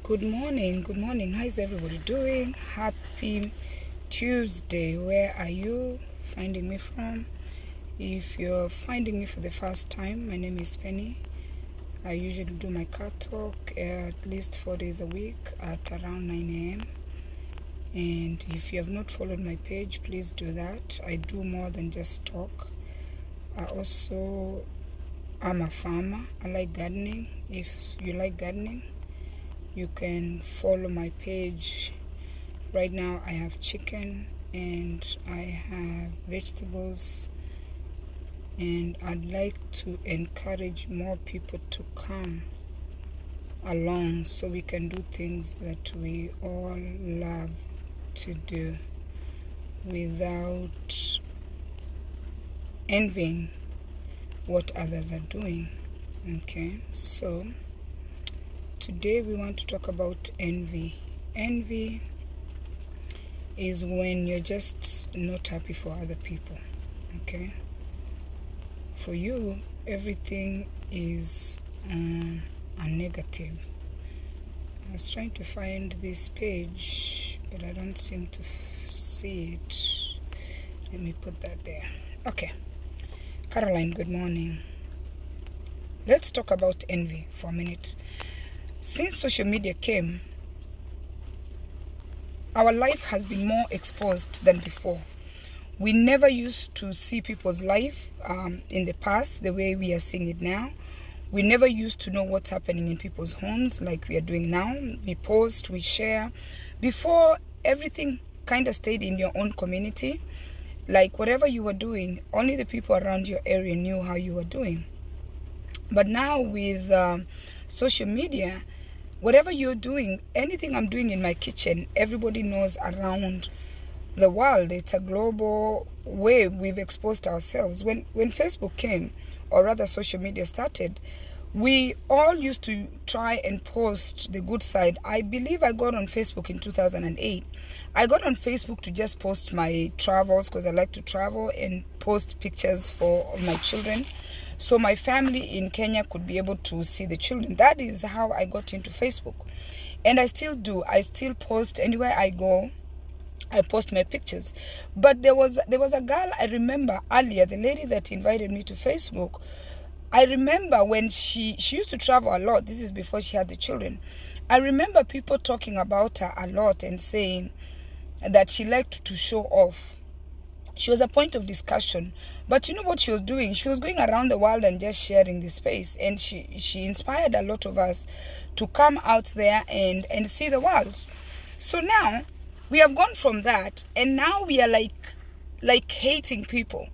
Good morning. How is everybody doing? Happy Tuesday. Where are you finding me from? If you're finding me for the first time, my name is Penny. I usually do my car talk at least 4 days a week at around 9 a.m. And if you have not followed my page, please do that. I do more than just talk. I'm a farmer. I like gardening. If you like gardening, you can follow my page. Right now I have chicken and I have vegetables, and I'd like to encourage more people to come along so we can do things that we all love to do without envying what others are doing. Okay, so today we want to talk about envy. Envy is when you're just not happy for other people. Okay, for you everything is a negative. I was trying to find this page, but I don't seem to see it. Let me put that there. Okay, Caroline, good morning. Let's talk about envy for a minute. Since social media came, our life has been more exposed than before. We never used to see people's life in the past the way we are seeing it now. We never used to know what's happening in people's homes like we are doing now. We post, we share. Before, everything kind of stayed in your own community. Like whatever you were doing, only the people around your area knew how you were doing. But now with social media, whatever you're doing, anything I'm doing in my kitchen, everybody knows around the world. It's a global way we've exposed ourselves. When Facebook came, or rather social media started, we all used to try and post the good side. I believe I got on Facebook in 2008. I got on Facebook to just post my travels because I like to travel and post pictures for my children, so my family in Kenya could be able to see the children. That is how I got into Facebook. And I still do. I still post anywhere I go. I post my pictures. But there was a girl I remember earlier, the lady that invited me to Facebook. I remember when she used to travel a lot. This is before she had the children. I remember people talking about her a lot and saying that she liked to show off. She was a point of discussion. But you know what she was doing? She was going around the world and just sharing the space. And she inspired a lot of us to come out there and see the world. So now, we have gone from that, and now we are like hating people.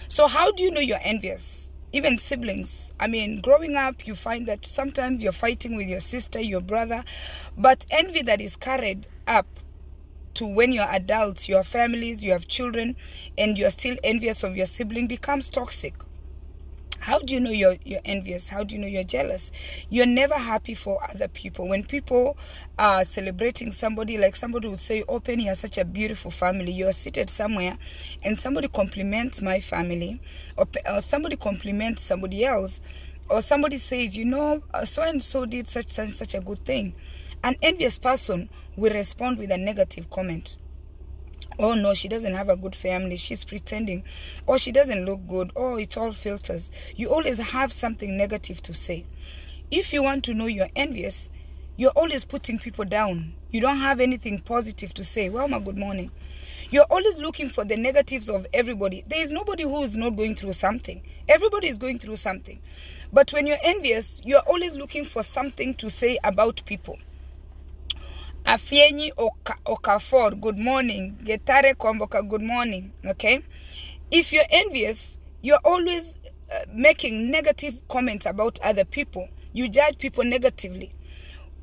So how do you know you're envious? Even siblings. I mean, growing up, you find that sometimes you're fighting with your sister, your brother. But envy that is carried up to when you're adults, you have families, you have children, and you're still envious of your sibling becomes toxic. How do you know you're envious? How do you know you're jealous? You're never happy for other people. When people are celebrating somebody, like somebody would say, oh, Penny has such a beautiful family. You're seated somewhere and somebody compliments my family, or somebody compliments somebody else, or somebody says, you know, so-and-so did such a good thing. An envious person will respond with a negative comment. Oh no, she doesn't have a good family, she's pretending. Or she doesn't look good. Oh, it's all filters. You always have something negative to say. If you want to know you're envious, you're always putting people down. You don't have anything positive to say. Well, my good morning. You're always looking for the negatives of everybody. There is nobody who is not going through something. Everybody is going through something. But when you're envious, you're always looking for something to say about people. Afienyi Okafor, good morning. Getare Komboka, good morning. Okay? If you're envious, you're always making negative comments about other people. You judge people negatively.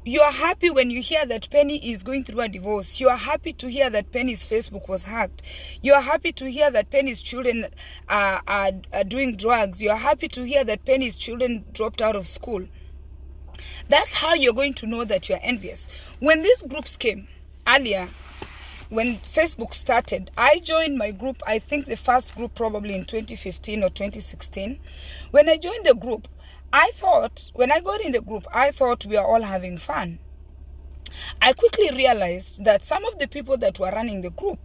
You are happy when you hear that Penny is going through a divorce. You are happy to hear that Penny's Facebook was hacked. You are happy to hear that Penny's children are doing drugs. You are happy to hear that Penny's children dropped out of school. That's how you're going to know that you're envious. When these groups came earlier, when Facebook started, I joined my group, I think the first group probably in 2015 or 2016. When I joined the group, I thought, when I got in the group, I thought we are all having fun. I quickly realized that some of the people that were running the group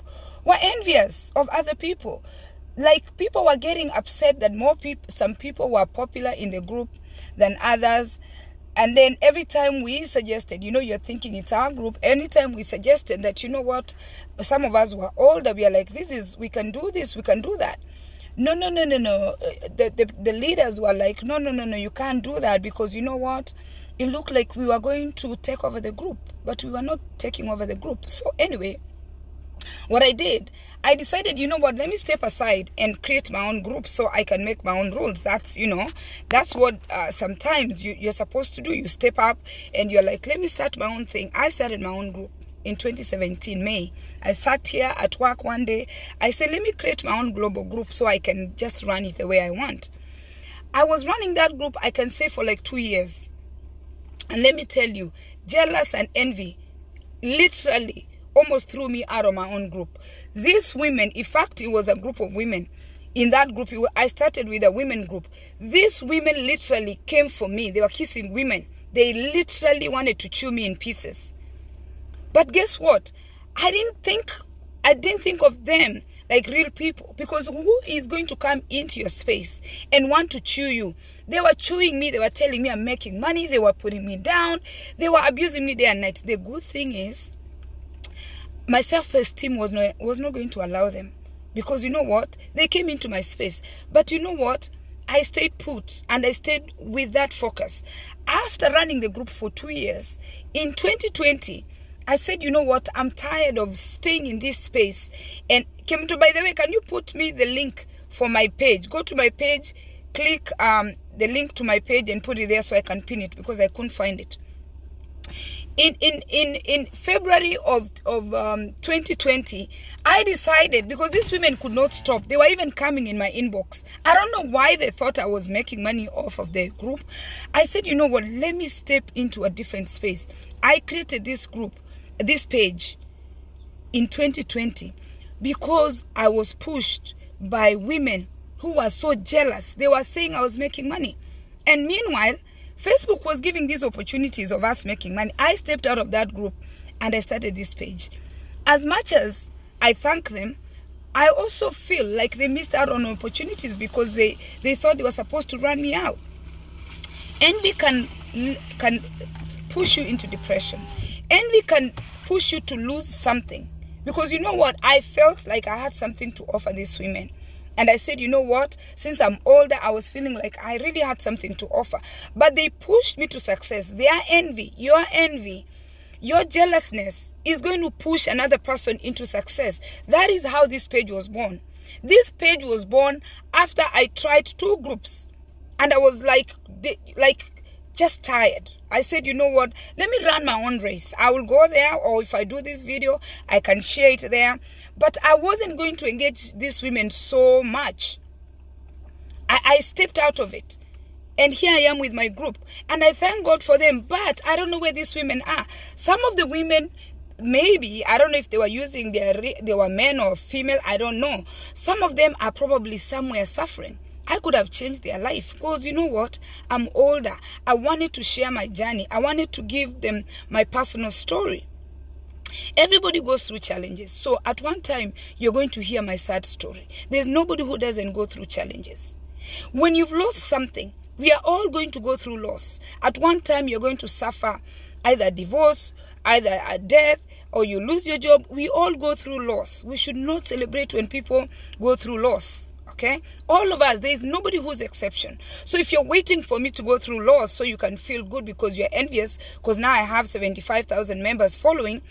were envious of other people. Like, people were getting upset that some people were popular in the group than others. And then every time we suggested, you're thinking it's our group, anytime we suggested that, some of us were older, we are like, we can do this, we can do that. No. The leaders were like, no, you can't do that, because you know what? It looked like we were going to take over the group, but we were not taking over the group. So anyway, what I did, I decided, let me step aside and create my own group so I can make my own rules. That's, that's what sometimes you're supposed to do. You step up and you're like, let me start my own thing. I started my own group in 2017, May. I sat here at work one day. I said, let me create my own global group so I can just run it the way I want. I was running that group, I can say, for like 2 years. And let me tell you, jealous and envy literally almost threw me out of my own group. These women, in fact, it was a group of women. In that group, I started with a women group. These women literally came for me. They were kissing women. They literally wanted to chew me in pieces. But guess what? I didn't think of them like real people, because who is going to come into your space and want to chew you? They were chewing me. They were telling me I'm making money. They were putting me down. They were abusing me day and night. The good thing is, my self-esteem was not going to allow them, because you know what? They came into my space. But you know what? I stayed put, and I stayed with that focus. After running the group for 2 years, in 2020, I said, you know what? I'm tired of staying in this space. And Kemto, by the way, can you put me the link for my page? Go to my page, click the link to my page and put it there so I can pin it, because I couldn't find it. In February of 2020, I decided, because these women could not stop, they were even coming in my inbox. I don't know why they thought I was making money off of the group. I said, you know what, let me step into a different space. I created this group, this page, in 2020 because I was pushed by women who were so jealous. They were saying I was making money. And meanwhile, Facebook was giving these opportunities of us making money. I stepped out of that group and I started this page. As much as I thank them, I also feel like they missed out on opportunities because they thought they were supposed to run me out. Envy can push you into depression. Envy can push you to lose something. Because you know what? I felt like I had something to offer these women. And I said, you know what? Since I'm older, I was feeling like I really had something to offer. But they pushed me to success. Their envy, your jealousness is going to push another person into success. That is how this page was born. This page was born after I tried 2 groups. And I was like just tired. I said, you know what? Let me run my own race. I will go there, or if I do this video, I can share it there. But I wasn't going to engage these women so much. I stepped out of it. And here I am with my group. And I thank God for them. But I don't know where these women are. Some of the women, maybe, I don't know if they were using they were men or female, I don't know. Some of them are probably somewhere suffering. I could have changed their life, because you know what? I'm older. I wanted to share my journey. I wanted to give them my personal story. Everybody goes through challenges. So at one time, you're going to hear my sad story. There's nobody who doesn't go through challenges. When you've lost something, we are all going to go through loss. At one time, you're going to suffer either divorce, either a death, or you lose your job. We all go through loss. We should not celebrate when people go through loss. Okay? All of us, there is nobody who's exception. So if you're waiting for me to go through loss so you can feel good because you're envious, because now I have 75,000 members following,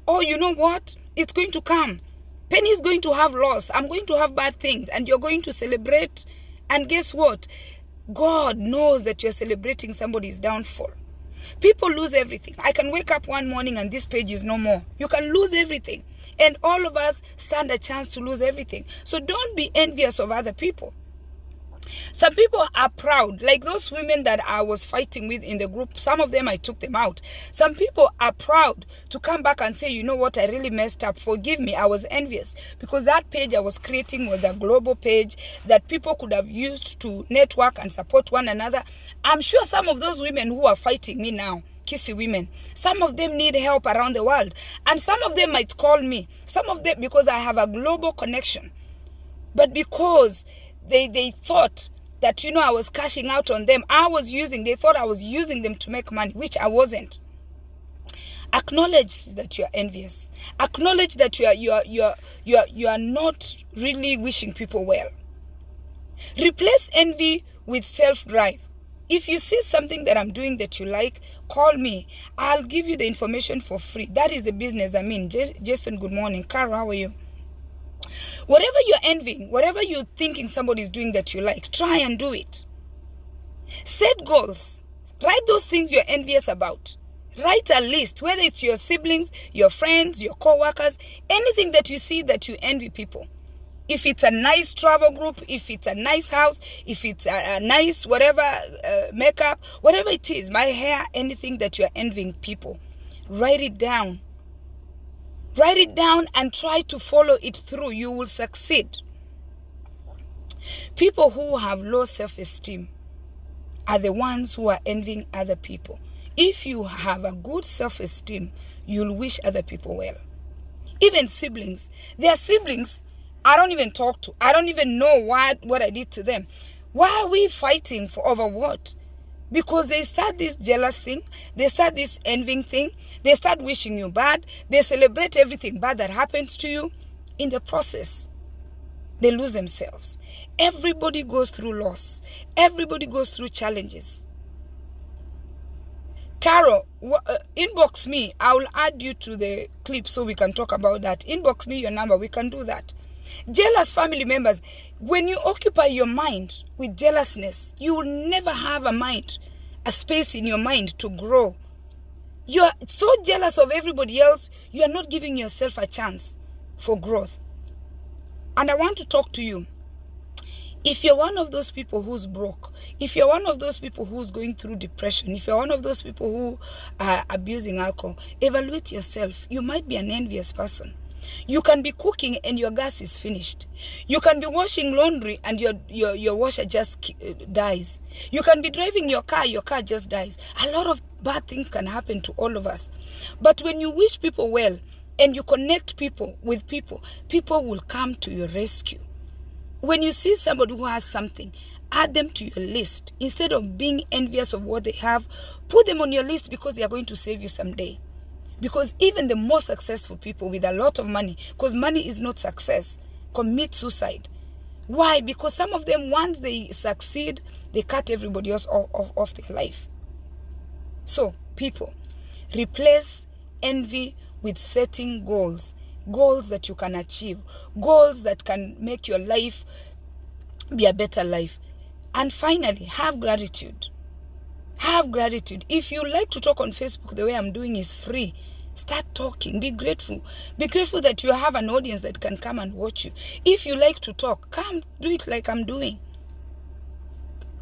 oh, you know what? It's going to come. Penny is going to have loss. I'm going to have bad things. And you're going to celebrate. And guess what? God knows that you're celebrating somebody's downfall. People lose everything. I can wake up one morning and this page is no more. You can lose everything. And all of us stand a chance to lose everything. So don't be envious of other people. Some people are proud, like those women that I was fighting with in the group. Some of them, I took them out. Some people are proud to come back and say, you know what, I really messed up. Forgive me, I was envious. Because that page I was creating was a global page that people could have used to network and support one another. I'm sure some of those women who are fighting me now, Kisii women. Some of them need help around the world. And some of them might call me. Some of them, because I have a global connection. But because they thought that, you know, I was cashing out on them. They thought I was using them to make money, which I wasn't. Acknowledge that you are envious. Acknowledge that you are not really wishing people well. Replace envy with self-drive. If you see something that I'm doing that you like, call me. I'll give you the information for free. That is the business I'm in. Jason, good morning. Carol, how are you? Whatever you're envying, whatever you're thinking somebody's doing that you like, try and do it. Set goals. Write those things you're envious about. Write a list, whether it's your siblings, your friends, your co-workers, anything that you see that you envy people. If it's a nice travel group, if it's a nice house, if it's a nice whatever, makeup, whatever it is, my hair, anything that you're envying people, write it down. Write it down and try to follow it through. You will succeed. People who have low self-esteem are the ones who are envying other people. If you have a good self-esteem, you'll wish other people well. Even siblings. There are siblings I don't even talk to. I don't even know what I did to them. Why are we fighting for over what? Because they start this jealous thing. They start this envying thing. They start wishing you bad. They celebrate everything bad that happens to you. In the process, they lose themselves. Everybody goes through loss. Everybody goes through challenges. Carol, inbox me. I will add you to the clip so we can talk about that. Inbox me your number. We can do that. Jealous family members, when you occupy your mind with jealousness, you will never have a space in your mind to grow. You are so jealous of everybody else, you are not giving yourself a chance for growth. And I want to talk to you. If you're one of those people who's broke, if you're one of those people who's going through depression, if you're one of those people who are abusing alcohol, evaluate yourself. You might be an envious person. You can be cooking and your gas is finished. You can be washing laundry and your washer just dies. You can be driving your car just dies. A lot of bad things can happen to all of us. But when you wish people well and you connect people with people, people will come to your rescue. When you see somebody who has something, add them to your list. Instead of being envious of what they have, put them on your list because they are going to save you someday. Because even the most successful people with a lot of money, because money is not success, commit suicide. Why? Because some of them, once they succeed, they cut everybody else off their life. So, people, replace envy with setting goals. Goals that you can achieve. Goals that can make your life be a better life. And finally, have gratitude. Have gratitude. If you like to talk on Facebook, the way I'm doing is free. Start talking. Be grateful. Be grateful that you have an audience that can come and watch you. If you like to talk, come do it like I'm doing.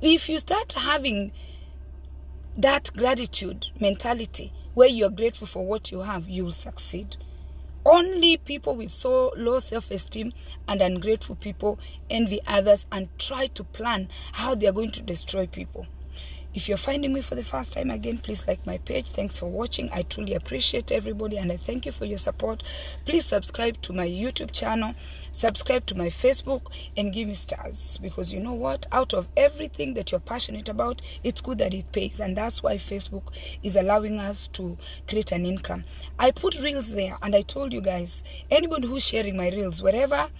If you start having that gratitude mentality where you're grateful for what you have, you'll succeed. Only people with so low self-esteem and ungrateful people envy others and try to plan how they are going to destroy people. If you're finding me for the first time, again, please like my page. Thanks for watching. I truly appreciate everybody and I thank you for your support. Please subscribe to my YouTube channel, subscribe to my Facebook, and give me stars. Because you know what? Out of everything that you're passionate about, it's good that it pays. And that's why Facebook is allowing us to create an income. I put reels there and I told you guys, anybody who's sharing my reels, whatever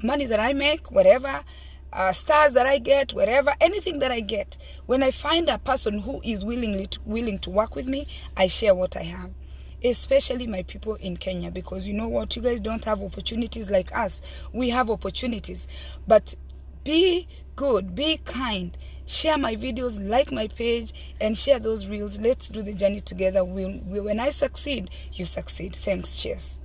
money that I make, whatever stars that I get, wherever, anything that I get, when I find a person who is willing to work with me, I share what I have. Especially my people in Kenya, because you know what, you guys don't have opportunities like us. We have opportunities, but be good, be kind, share my videos, like my page, and share those reels. Let's do the journey together. When I succeed, you succeed. Thanks. Cheers.